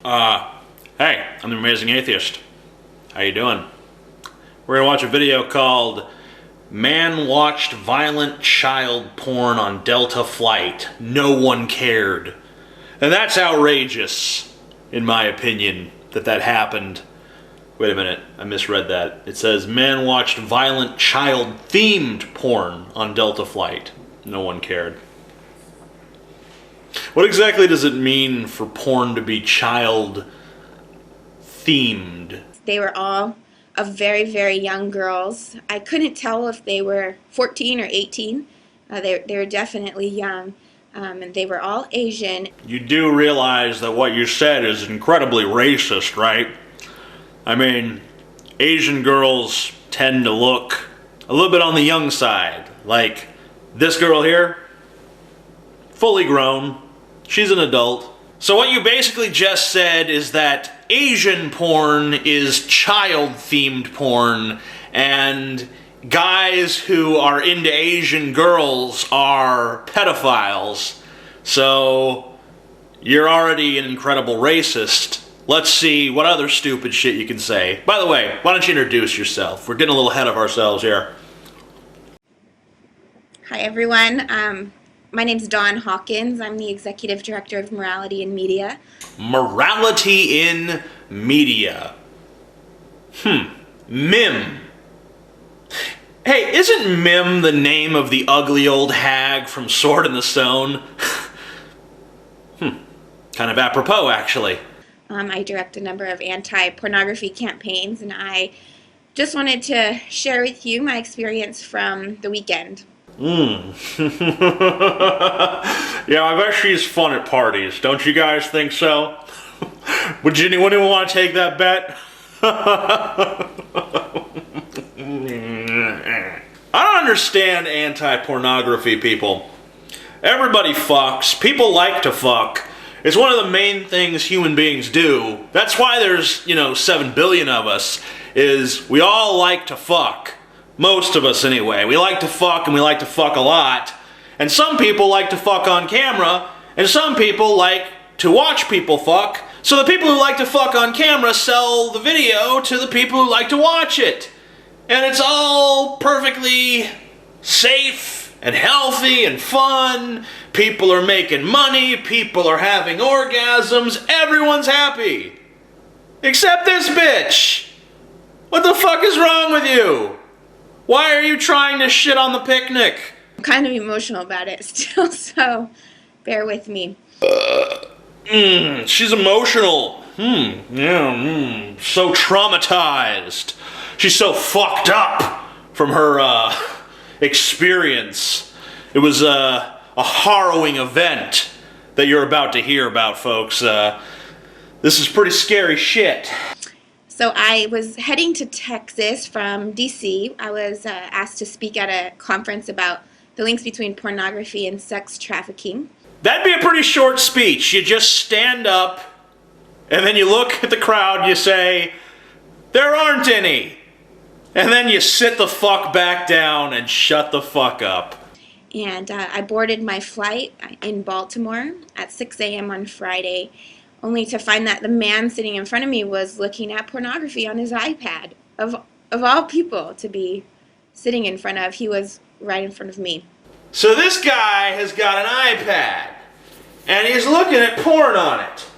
Hey, I'm the Amazing Atheist. How you doing? We're gonna watch a video called Man Watched Violent Child Porn on Delta Flight. No one cared. And that's outrageous, in my opinion, that happened. Wait a minute, I misread that. It says man watched violent child-themed porn on Delta Flight. No one cared. What exactly does it mean for porn to be child-themed? They were all of very, very young girls. I couldn't tell if they were 14 or 18. They were definitely young, and they were all Asian. You do realize that what you said is incredibly racist, right? I mean, Asian girls tend to look a little bit on the young side. Like this girl here, fully grown. She's an adult. So what you basically just said is that Asian porn is child-themed porn, and guys who are into Asian girls are pedophiles. So you're already an incredible racist. Let's see what other stupid shit you can say. By the way, why don't you introduce yourself? We're getting a little ahead of ourselves here. Hi, everyone. My name's Dawn Hawkins. I'm the Executive Director of Morality in Media. Morality in Media. MIM. Hey, isn't Mim the name of the ugly old hag from Sword in the Stone? Kind of apropos, actually. I direct a number of anti-pornography campaigns, and I just wanted to share with you my experience from the weekend. Yeah, I bet she's fun at parties. Don't you guys think so? Would anyone want to take that bet? I don't understand anti-pornography people. Everybody fucks. People like to fuck. It's one of the main things human beings do. That's why there's, 7 billion of us, is we all like to fuck. Most of us, anyway. We like to fuck, and we like to fuck a lot. And some people like to fuck on camera, and some people like to watch people fuck. So the people who like to fuck on camera sell the video to the people who like to watch it. And it's all perfectly safe and healthy and fun. People are making money. People are having orgasms. Everyone's happy. Except this bitch. What the fuck is wrong with you? Why are you trying to shit on the picnic? I'm kind of emotional about it still, so bear with me. She's emotional. So traumatized. She's so fucked up from her experience. It was a harrowing event that you're about to hear about, folks. This is pretty scary shit. So I was heading to Texas from DC. I was asked to speak at a conference about the links between pornography and sex trafficking. That'd be a pretty short speech. You just stand up, and then you look at the crowd, you say, "There aren't any." And then you sit the fuck back down and shut the fuck up. And I boarded my flight in Baltimore at 6 a.m. on Friday, only to find that the man sitting in front of me was looking at pornography on his iPad. Of all people to be sitting in front of, he was right in front of me. So this guy has got an iPad, and he's looking at porn on it.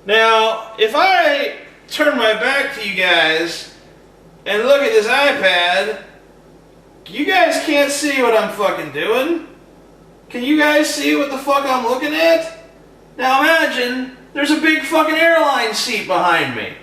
Now, if I turn my back to you guys and look at this iPad, you guys can't see what I'm fucking doing. Can you guys see what the fuck I'm looking at? Now imagine there's a big fucking airline seat behind me.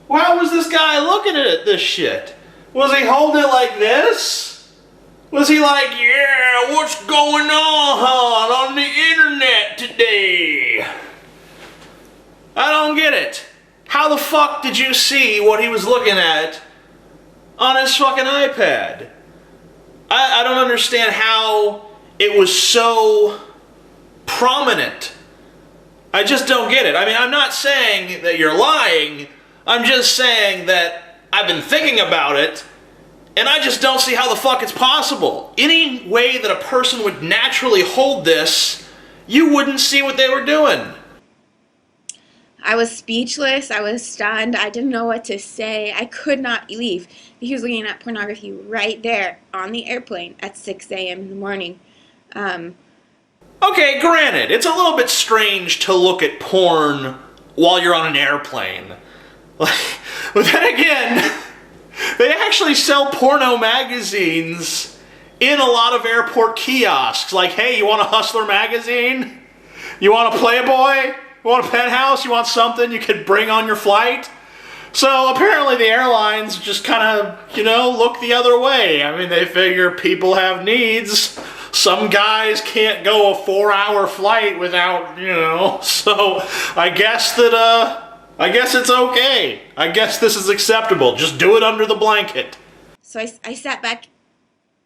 How was this guy looking at this shit? Was he holding it like this? Was he like, yeah, what's going on the internet today? I don't get it. How the fuck did you see what he was looking at on his fucking iPad? I don't understand how it was so prominent. I just don't get it. I mean, I'm not saying that you're lying. I'm just saying that I've been thinking about it, and I just don't see how the fuck it's possible. Any way that a person would naturally hold this, you wouldn't see what they were doing. I was speechless. I was stunned. I didn't know what to say. I could not believe he was looking at pornography right there on the airplane at 6 a.m. in the morning. Okay, granted, it's a little bit strange to look at porn while you're on an airplane. But then again, they actually sell porno magazines in a lot of airport kiosks. Like, hey, you want a Hustler magazine? You want a Playboy? You want a Penthouse? You want something you could bring on your flight? So apparently the airlines just kind of, look the other way. I mean, they figure people have needs. Some guys can't go a 4-hour flight without, so I guess it's okay. I guess this is acceptable. Just do it under the blanket. So I sat back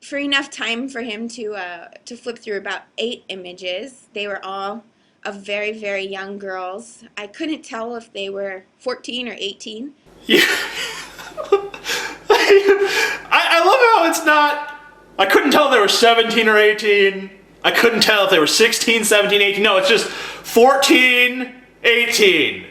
for enough time for him to flip through about 8 images. They were all of very, very young girls. I couldn't tell if they were 14 or 18. Yeah. I love how it's not... I couldn't tell if they were 17 or 18. I couldn't tell if they were 16, 17, 18. No, it's just 14, 18.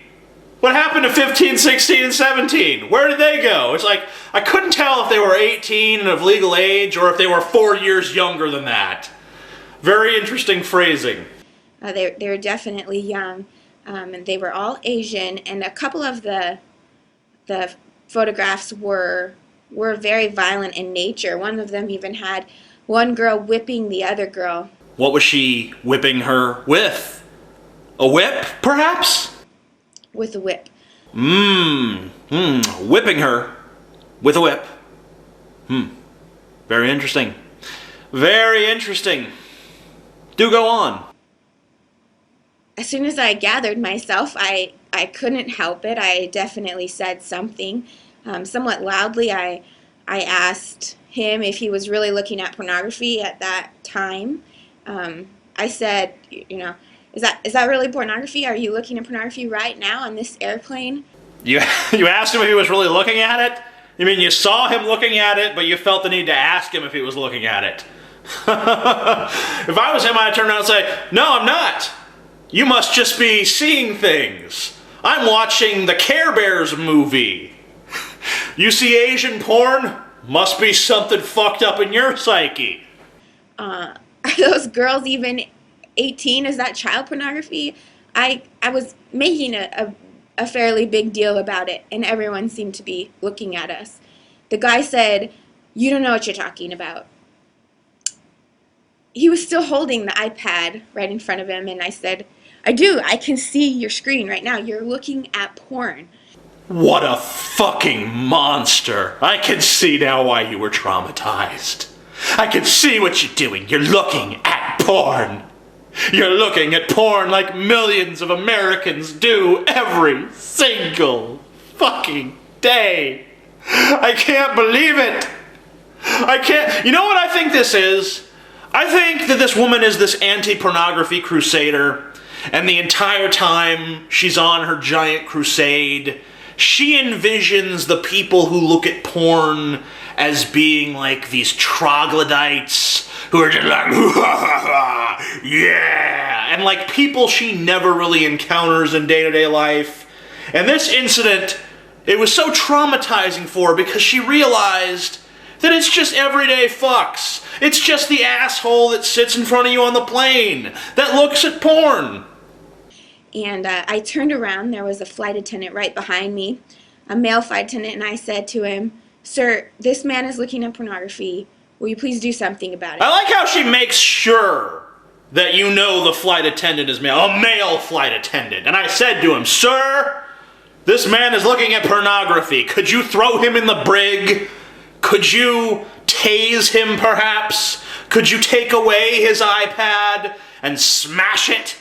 What happened to 15, 16, and 17? Where did they go? It's like, I couldn't tell if they were 18 and of legal age or if they were 4 years younger than that. Very interesting phrasing. They were definitely young, and they were all Asian, and a couple of the photographs were very violent in nature. One of them even had one girl whipping the other girl. What was she whipping her with? A whip, perhaps? With a whip. Whipping her with a whip. Very interesting. Very interesting. Do go on. As soon as I gathered myself, I couldn't help it. I definitely said something. Somewhat loudly, I asked him if he was really looking at pornography at that time. I said, is that really pornography? Are you looking at pornography right now on this airplane? You asked him if he was really looking at it? You mean you saw him looking at it, but you felt the need to ask him if he was looking at it? If I was him, I'd turn around and say, no, I'm not. You must just be seeing things. I'm watching the Care Bears movie. You see Asian porn? Must be something fucked up in your psyche. Are those girls even 18? Is that child pornography? I was making a fairly big deal about it, and everyone seemed to be looking at us. The guy said, you don't know what you're talking about. He was still holding the iPad right in front of him, and I said, I do. I can see your screen right now. You're looking at porn. What a fucking monster. I can see now why you were traumatized. I can see what you're doing. You're looking at porn. You're looking at porn like millions of Americans do every single fucking day. I can't believe it. I can't. You know what I think this is? I think that this woman is this anti-pornography crusader, and the entire time she's on her giant crusade, she envisions the people who look at porn as being like these troglodytes who are just like, yeah, and like people she never really encounters in day-to-day life. And this incident, it was so traumatizing for her because she realized that it's just everyday fucks. It's just the asshole that sits in front of you on the plane that looks at porn. And I turned around. There was a flight attendant right behind me, a male flight attendant, and I said to him, sir, this man is looking at pornography. Will you please do something about it? I like how she makes sure that you know the flight attendant is male, a male flight attendant. And I said to him, sir, this man is looking at pornography. Could you throw him in the brig? Could you tase him, perhaps? Could you take away his iPad and smash it?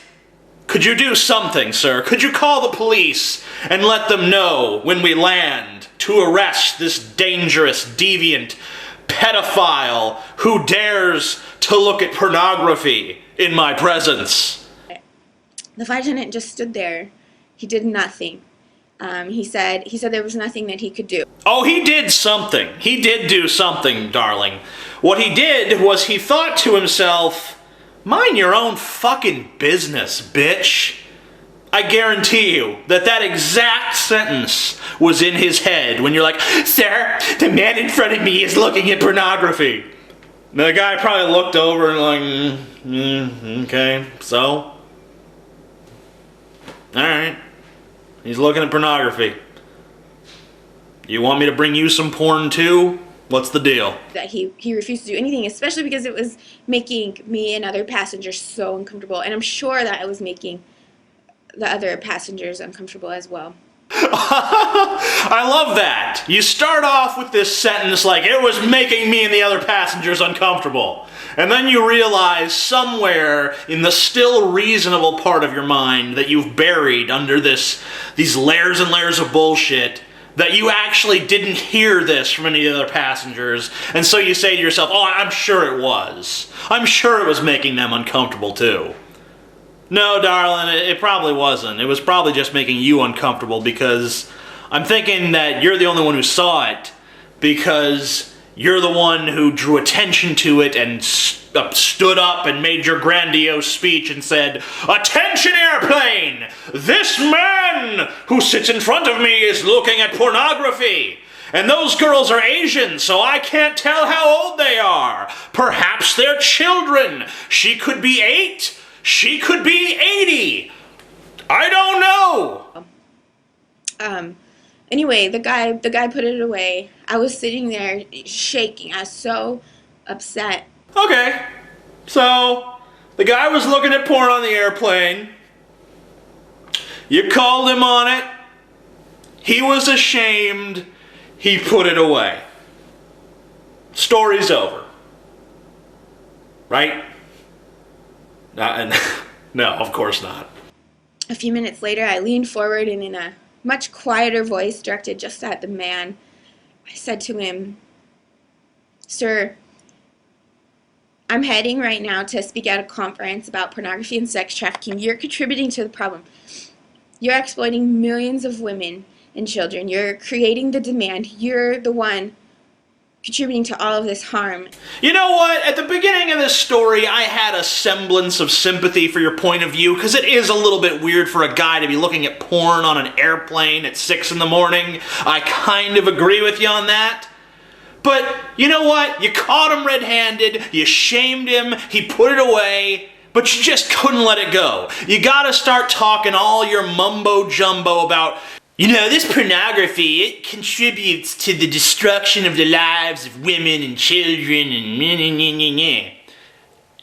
Could you do something, sir? Could you call the police and let them know when we land to arrest this dangerous, deviant pedophile who dares to look at pornography in my presence? The flight attendant just stood there. He did nothing. He said there was nothing that he could do. Oh, he did something. He did do something, darling. What he did was he thought to himself, mind your own fucking business, bitch. I guarantee you that that exact sentence was in his head when you're like, "Sir, the man in front of me is looking at pornography." And the guy probably looked over and like, okay, so? Alright. He's looking at pornography. You want me to bring you some porn too? What's the deal? That he refused to do anything, especially because it was making me and other passengers so uncomfortable. And I'm sure that it was making the other passengers uncomfortable as well. I love that. You start off with this sentence like, it was making me and the other passengers uncomfortable. And then you realize somewhere in the still reasonable part of your mind that you've buried under these layers and layers of bullshit, that you actually didn't hear this from any of the other passengers. And so you say to yourself, oh, I'm sure it was. I'm sure it was making them uncomfortable too. No, darling, it probably wasn't. It was probably just making you uncomfortable because I'm thinking that you're the only one who saw it because you're the one who drew attention to it and stood up and made your grandiose speech and said, "Attention airplane! This man who sits in front of me is looking at pornography. And those girls are Asian, so I can't tell how old they are. Perhaps they're children. She could be 8. She could be 80. I don't know." Anyway, the guy put it away. I was sitting there shaking. I was so upset. Okay. So, the guy was looking at porn on the airplane. You called him on it. He was ashamed. He put it away. Story's over. Right? No, of course not. A few minutes later, I leaned forward and in a much quieter voice directed just at the man, I said to him, "Sir, I'm heading right now to speak at a conference about pornography and sex trafficking. You're contributing to the problem. You're exploiting millions of women and children. You're creating the demand. You're the one contributing to all of this harm." You know what? At the beginning of this story, I had a semblance of sympathy for your point of view, because it is a little bit weird for a guy to be looking at porn on an airplane at 6 in the morning. I kind of agree with you on that. But, you know what? You caught him red-handed, you shamed him, he put it away, but you just couldn't let it go. You gotta start talking all your mumbo-jumbo about, you know, this pornography, it contributes to the destruction of the lives of women and children and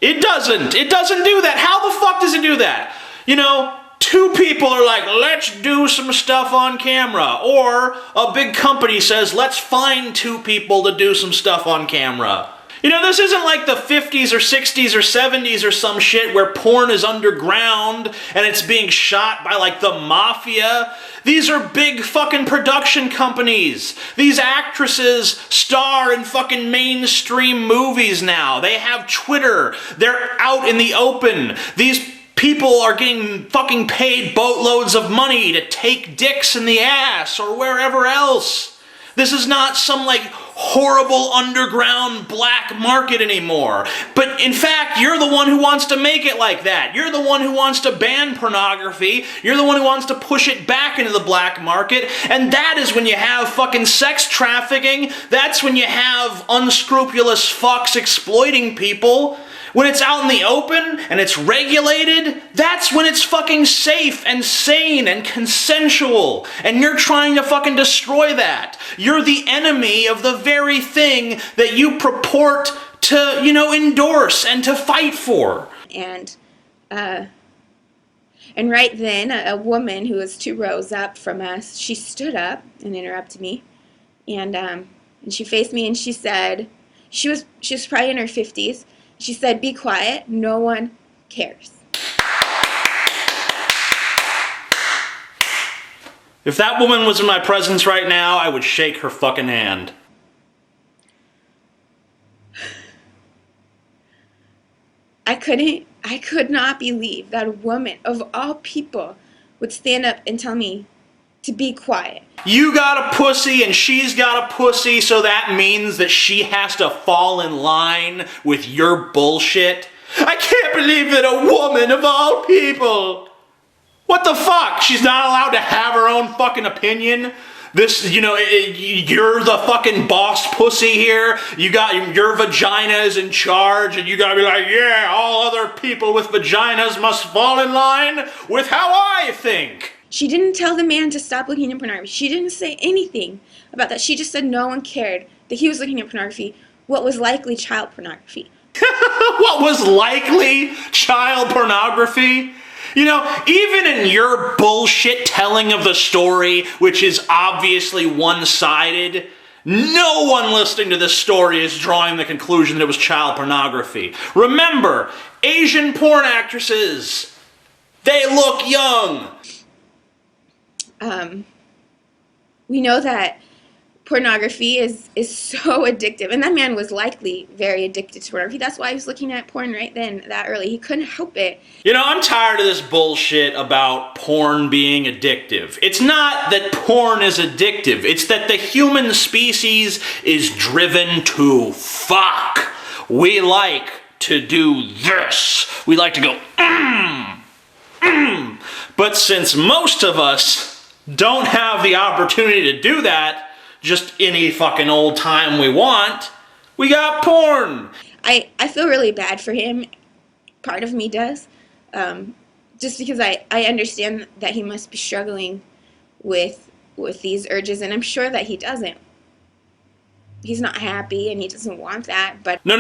It doesn't. It doesn't do that. How the fuck does it do that? You know, 2 people are like, let's do some stuff on camera. Or a big company says, let's find 2 people to do some stuff on camera. You know, this isn't like the 50s or 60s or 70s or some shit where porn is underground and it's being shot by like the mafia. These are big fucking production companies. These actresses star in fucking mainstream movies now. They have Twitter. They're out in the open. These people are getting fucking paid boatloads of money to take dicks in the ass or wherever else. This is not some like horrible underground black market anymore. But in fact, you're the one who wants to make it like that. You're the one who wants to ban pornography. You're the one who wants to push it back into the black market. And that is when you have fucking sex trafficking. That's when you have unscrupulous fucks exploiting people. When it's out in the open and it's regulated, that's when it's fucking safe and sane and consensual. And you're trying to fucking destroy that. You're the enemy of the very thing that you purport to, you know, endorse and to fight for. And right then, a woman who was 2 rows up from us, she stood up and interrupted me. And she faced me and she said, she was probably in her 50s. She said, "Be quiet, no one cares." If that woman was in my presence right now, I would shake her fucking hand. I could not believe that a woman of all people would stand up and tell me to be quiet. You got a pussy and she's got a pussy, so that means that she has to fall in line with your bullshit? I can't believe that a woman of all people What the fuck? She's not allowed to have her own fucking opinion? This, you're the fucking boss pussy here. You got your vagina is in charge, and you gotta be like, yeah, all other people with vaginas must fall in line with how I think. She didn't tell the man to stop looking at pornography. She didn't say anything about that. She just said no one cared that he was looking at pornography, what was likely child pornography. What was likely child pornography? Even in your bullshit telling of the story, which is obviously one-sided, no one listening to this story is drawing the conclusion that it was child pornography. Remember, Asian porn actresses, they look young. We know that pornography is so addictive, and that man was likely very addicted to pornography. That's why he was looking at porn right then, that early. He couldn't help it. I'm tired of this bullshit about porn being addictive. It's not that porn is addictive. It's that the human species is driven to fuck. We like to do this. We like to go, But since most of us don't have the opportunity to do that just any fucking old time we want, we got porn. I feel really bad for him. Part of me does. Just because I understand that he must be struggling with these urges, and I'm sure that he doesn't. He's not happy and he doesn't want that, but... No.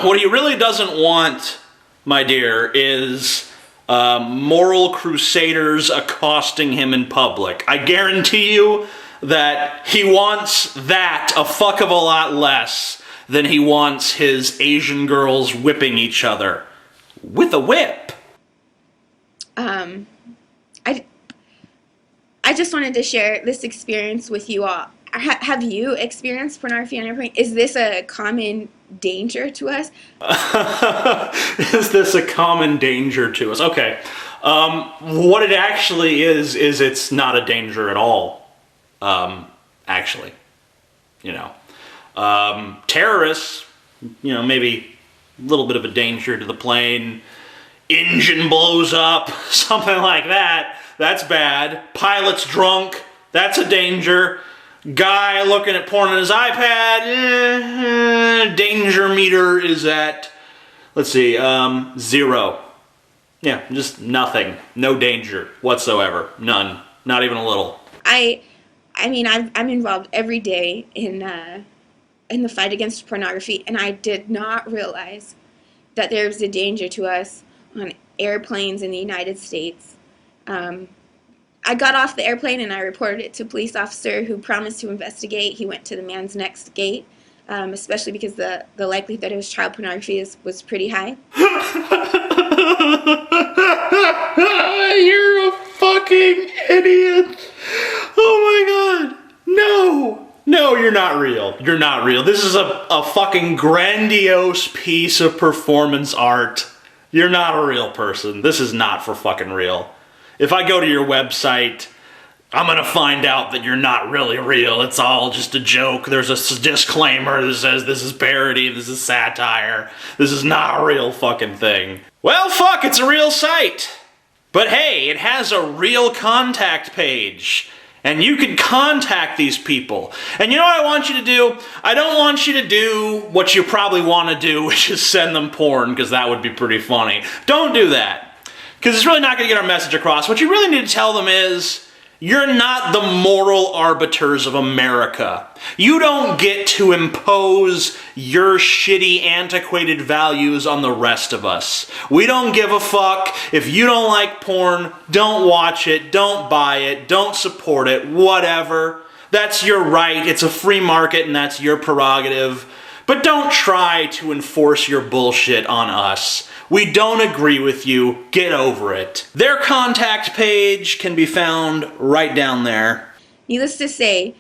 What he really doesn't want, my dear, is moral crusaders accosting him in public. I guarantee you that he wants that a fuck of a lot less than he wants his Asian girls whipping each other with a whip. I just wanted to share this experience with you all. Have you experienced pornography on your plane? Is this a common danger to us? Is this a common danger to us? Okay. What it actually is it's not a danger at all. Actually. Terrorists, maybe a little bit of a danger to the plane. Engine blows up, something like that. That's bad. Pilot's drunk. That's a danger. Guy looking at porn on his iPad. Danger meter is at, let's see, 0. Yeah, just nothing. No danger whatsoever. None. Not even a little. I'm involved every day in the fight against pornography, and I did not realize that there was a danger to us on airplanes in the United States. I got off the airplane and I reported it to a police officer who promised to investigate. He went to the man's next gate, especially because the likelihood that it was child pornography was pretty high. You're a fucking idiot. Oh my god. No, you're not real. You're not real. This is a fucking grandiose piece of performance art. You're not a real person. This is not for fucking real. If I go to your website, I'm gonna find out that you're not really real. It's all just a joke. There's a disclaimer that says this is parody, this is satire. This is not a real fucking thing. Well, fuck, it's a real site. But hey, it has a real contact page. And you can contact these people. And you know what I want you to do? I don't want you to do what you probably want to do, which is send them porn, because that would be pretty funny. Don't do that. Because it's really not going to get our message across. What you really need to tell them is, you're not the moral arbiters of America. You don't get to impose your shitty, antiquated values on the rest of us. We don't give a fuck. If you don't like porn, don't watch it, don't buy it, don't support it, whatever. That's your right. It's a free market and that's your prerogative. But don't try to enforce your bullshit on us. We don't agree with you. Get over it. Their contact page can be found right down there. Needless to say,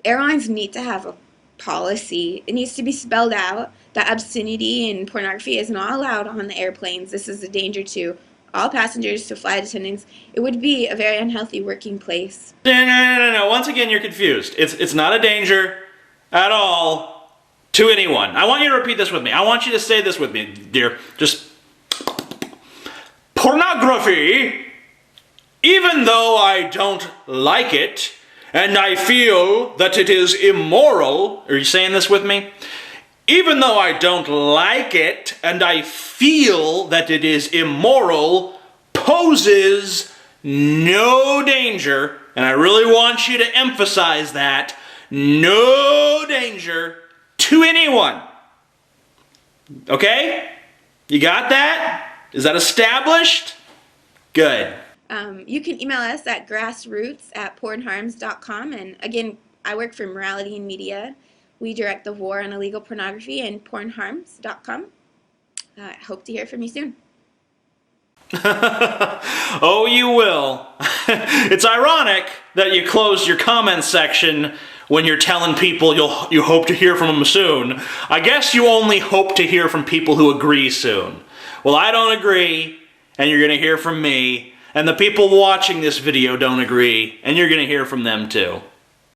airlines need to have a policy. It needs to be spelled out that obscenity and pornography is not allowed on the airplanes. This is a danger to all passengers, to flight attendants. It would be a very unhealthy working place. No. Once again, you're confused. It's not a danger at all. To anyone. I want you to repeat this with me. I want you to say this with me, dear. Just... Pornography Even though I don't like it, and I feel that it is immoral, are you saying this with me? Even though I don't like it, and I feel that it is immoral, poses no danger, and I really want you to emphasize that, no danger to anyone. Okay? You got that? Is that established? Good. You can email us at grassroots@pornharms.com. And again, I work for Morality and Media. We direct the war on illegal pornography and pornharms.com. I hope to hear from you soon. Oh, you will. It's ironic that you closed your comment section when you're telling people you hope to hear from them soon. I guess you only hope to hear from people who agree soon. Well, I don't agree, and you're going to hear from me. And the people watching this video don't agree, and you're going to hear from them too.